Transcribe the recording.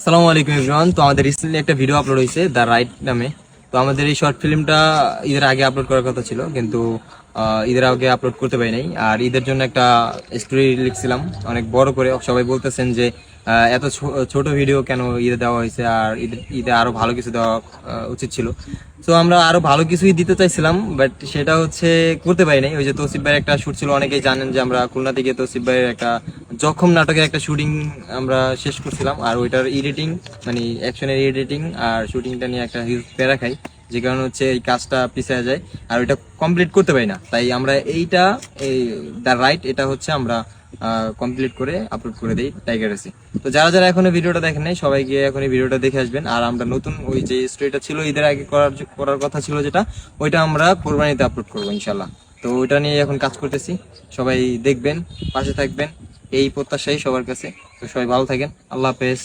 আসসালামু আলাইকুম এভরিওয়ান। তো আমাদের রিসেন্টলি একটা ভিডিও আপলোড হয়েছে দ্য রাইট নামে। তো আমাদের এই শর্ট ফিল্মটা ঈদের আগে আপলোড করার কথা ছিল, কিন্তু ঈদের আগে আপলোড করতে পারি নাই। আর ঈদের জন্য একটা স্টোরি লিখছিলাম অনেক বড় করে। সবাই বলতেছেন যে এত ছোট ভিডিও কেন ঈদে দেওয়া হয়েছে, আর ঈদে আরো ভালো কিছু দেওয়া উচিত ছিল। তো আমরা আরো ভালো কিছুই দিতে চাইছিলাম, বাট সেটা হচ্ছে করতে পারি নাই। ওই যে তৌসিফ ভাইয়ের একটা শুট ছিল, অনেকেই জানেন যে আমরা খুলনা থেকে তৌসিফ ভাইয়ের একটা জখম নাটকের একটা শুটিং আমরা শেষ করছিলাম, আর ওইটার এডিটিং মানে অ্যাকশনের এডিটিং আর শুটিংটা নিয়ে একটা হিউজ প্যারা খাই, যে কারণে হচ্ছে এই কাজটা পিছিয়ে যায় আর ওইটা কমপ্লিট করতে পারি না। তাই আমরা এই দ্য রাইট এটা হচ্ছে আমরা কমপ্লিট করে আপলোড করে দিই টাইগার এসে। তো যারা যারা এখনো ভিডিওটা দেখেন নাই, সবাই গিয়ে এখন এই ভিডিওটা দেখে আসবেন। আর আমরা নতুন ওই যে স্টোরিটা ছিল ঈদের আগে করার কথা ছিল যেটা, ওইটা আমরা কোরবানিতে আপলোড করবো ইনশাল্লাহ। তো ওইটা নিয়ে এখন কাজ করতেছি, সবাই দেখবেন, পাশে থাকবেন এই প্রত্যাশাই সবার কাছে। তো সবাই ভালো থাকেন, আল্লাহ হাফেজ।